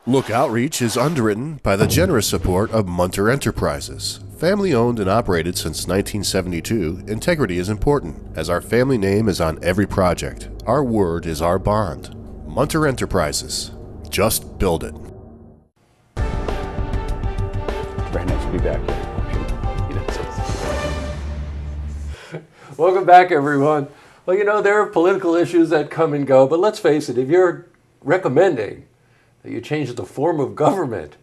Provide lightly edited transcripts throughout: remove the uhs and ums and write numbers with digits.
Look Outreach is underwritten by the generous support of Munter Enterprises. Family owned and operated since 1972, integrity is important, as our family name is on every project. Our word is our bond. Munter Enterprises. Just build it. Very nice to be back here. Welcome back, everyone. Well, you know, there are political issues that come and go, but let's face it, if you're recommending that you change the form of government,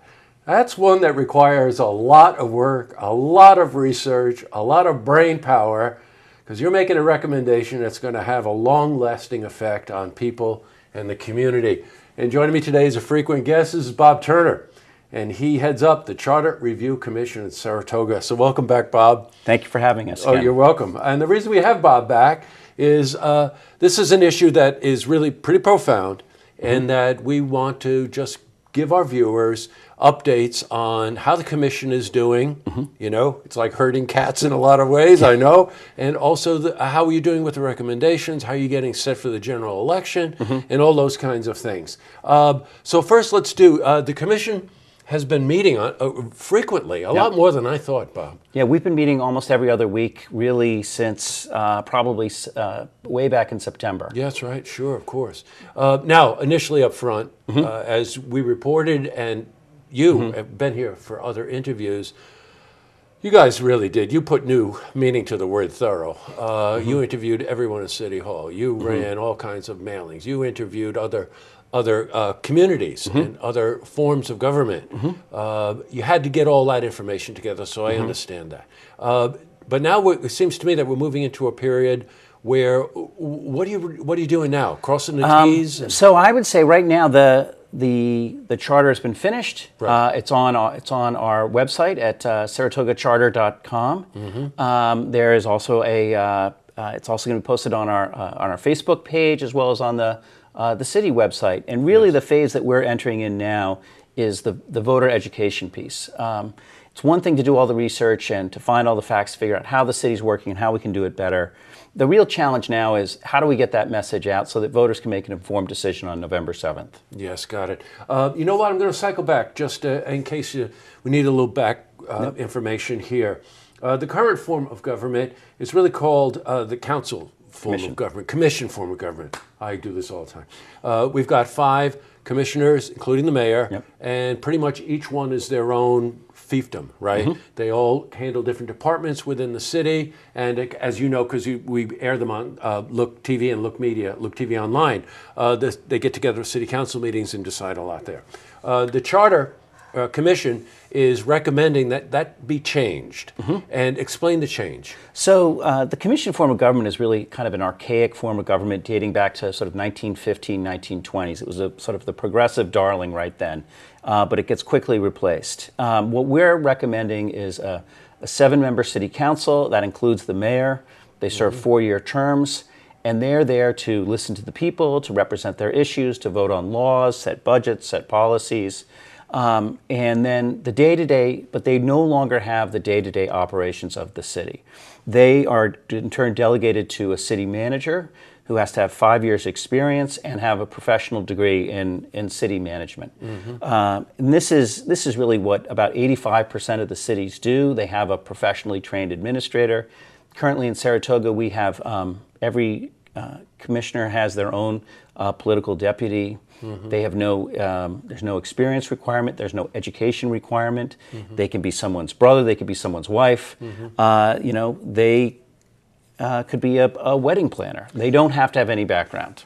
that's one that requires a lot of work, a lot of research, a lot of brain power, because you're making a recommendation that's going to have a long-lasting effect on people and the community. And joining me today is a frequent guest. This is Bob Turner, and he heads up the Charter Review Commission at Saratoga. So welcome back, Bob. Thank you for having us. Oh, you're welcome. And the reason we have Bob back is this is an issue that is really pretty profound, and that we want to just give our viewers updates on how the commission is doing. You know, it's like herding cats in a lot of ways, I know. And also, how are you doing with the recommendations? How are you getting set for the general election? And all those kinds of things. So first, let's do, the commission has been meeting frequently, a lot more than I thought, Bob. Yeah, we've been meeting almost every other week, really, since probably way back in September. Yeah, that's right. Sure, of course. Now, initially up front, as we reported, and you have been here for other interviews, you guys really did. You put new meaning to the word thorough. You interviewed everyone at City Hall. You ran all kinds of mailings. You interviewed other communities and other forms of government. You had to get all that information together, so I understand that. But now it seems to me that we're moving into a period where, what are you doing now? Crossing the T's? So I would say right now the charter has been finished. Right. It's on our website at saratogacharter.com. There is also it's also going to be posted on our Facebook page as well as on the city website. And really the phase that we're entering in now is the voter education piece. It's one thing to do all the research and to find all the facts, to figure out how the city's working and how we can do it better. The real challenge now is how do we get that message out so that voters can make an informed decision on November 7th? Yes, got it. You know what? I'm going to cycle back just in case we need a little back information here. The current form of government is really called the council form of government, commission form of government. I do this all the time. We've got 5 commissioners, including the mayor, and pretty much each one is their own fiefdom, right? They all handle different departments within the city, and as you know, because we air them on Look TV and Look Media, Look TV Online, they get together at city council meetings and decide a lot there. The Charter Commission is recommending that be changed, and explain the change. So the commission form of government is really kind of an archaic form of government dating back to sort of 1915, 1920s. It was a sort of the progressive darling right then, but it gets quickly replaced. What we're recommending is a 7-member city council that includes the mayor. They serve 4-year terms, and they're there to listen to the people, to represent their issues, to vote on laws, set budgets, set policies. And then the day-to-day, but they no longer have the day-to-day operations of the city. They are in turn delegated to a city manager who has to have 5 years experience and have a professional degree in city management. And this is really what about 85% of the cities do. They have a professionally trained administrator. Currently in Saratoga, we have every commissioner has their own political deputy. They have there's no experience requirement. There's no education requirement. They can be someone's brother. They could be someone's wife. You know, they could be a wedding planner. They don't have to have any background.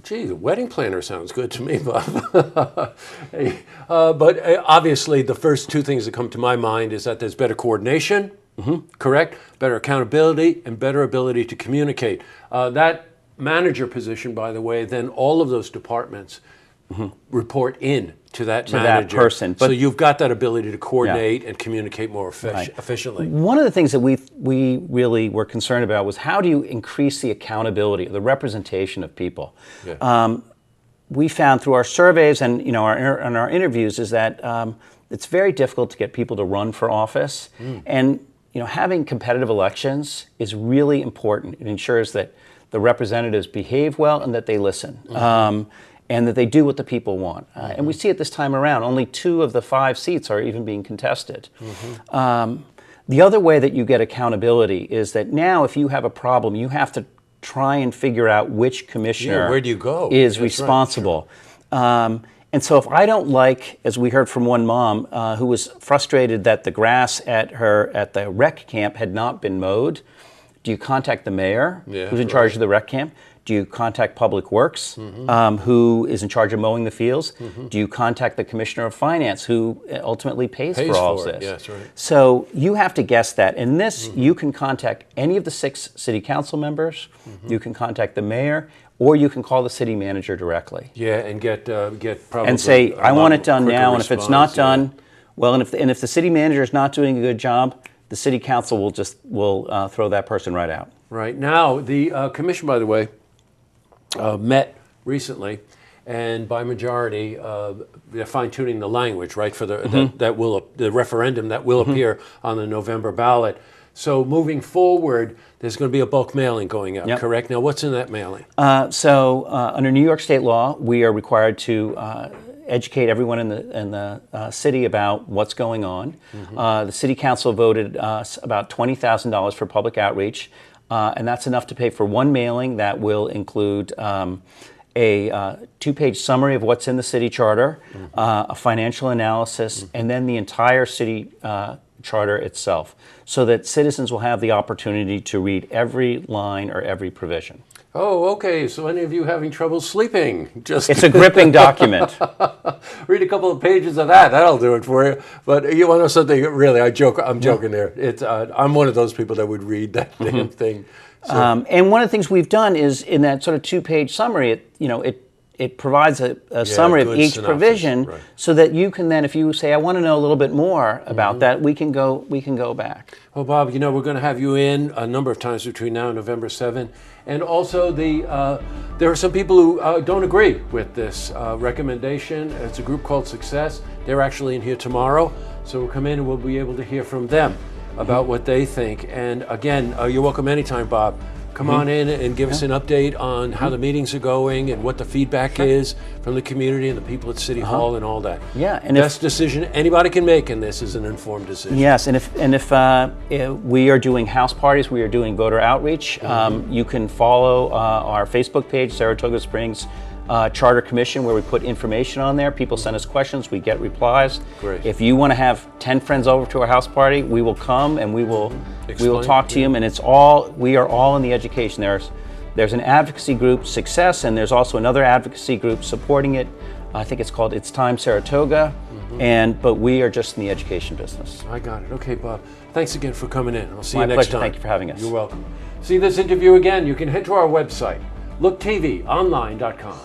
Gee, the wedding planner sounds good to me, Bob. But obviously, the first 2 things that come to my mind is that there's better coordination, correct? Better accountability and better ability to communicate. That manager position, by the way, then all of those departments report in to that manager. That person. So you've got that ability to coordinate and communicate more efficiently. One of the things that we really were concerned about was how do you increase the accountability, the representation of people. We found through our surveys and our interviews is that it's very difficult to get people to run for office, and having competitive elections is really important. It ensures that the representatives behave well and that they listen. and that they do what the people want. And we see it this time around. Only 2 of the 5 seats are even being contested. The other way that you get accountability is that now if you have a problem, you have to try and figure out which commissioner where do you go? is That's responsible. Right, sure. And so if I don't like, as we heard from one mom who was frustrated that the grass at the rec camp had not been mowed, do you contact the mayor who's in charge of the rec camp? Do you contact Public Works, who is in charge of mowing the fields? Do you contact the Commissioner of Finance, who ultimately pays for all of this? Yes, right. So you have to guess that. In this, you can contact any of the 6 city council members, you can contact the mayor, or you can call the city manager directly. Yeah, and get probably and say, I want it done now, and if it's not done, yeah. well, and if the city manager is not doing a good job, the city council will throw that person right out. Right. Now, the commission, by the way, met recently, and by majority, they're fine-tuning the language, right, for the referendum that will appear on the November ballot. So moving forward, there's going to be a bulk mailing going out, correct? Now, what's in that mailing? So under New York state law, we are required to educate everyone in the city about what's going on. The city council voted about $20,000 for public outreach. And that's enough to pay for one mailing that will include a 2-page summary of what's in the city charter, a financial analysis, and then the entire city charter itself, so that citizens will have the opportunity to read every line or every provision. Oh, okay. So any of you having trouble sleeping, it's a gripping document. Read a couple of pages of that. That'll do it for you. But you want to know something? Really, I'm joking there. I'm one of those people that would read that damn thing. So. And one of the things we've done is in that sort of 2-page summary, it provides a summary of each provision, right, so that you can then, if you say, I want to know a little bit more about that, we can go back. Well, Bob, we're going to have you in a number of times between now and November 7th. And also, there are some people who don't agree with this recommendation. It's a group called Success. They're actually in here tomorrow. So we'll come in and we'll be able to hear from them about what they think. And again, you're welcome anytime, Bob. Come on in and give us an update on how the meetings are going and what the feedback is from the community and the people at City Hall and all that. Yeah, and best decision anybody can make in this is an informed decision. Yes, and if we are doing house parties, we are doing voter outreach. You can follow our Facebook page, Saratoga Springs Charter Commission, where we put information on there. People send us questions, we get replies. Great. If you want to have 10 friends over to our house party, we will come and we will talk to you. And we are all in the education. There's an advocacy group, Success, and there's also another advocacy group supporting it. I think it's called It's Time Saratoga. But we are just in the education business. I got it. Okay, Bob. Thanks again for coming in. I'll see you next pleasure. time. Thank you for having us. You're welcome. See this interview again, you can head to our website, looktvonline.com.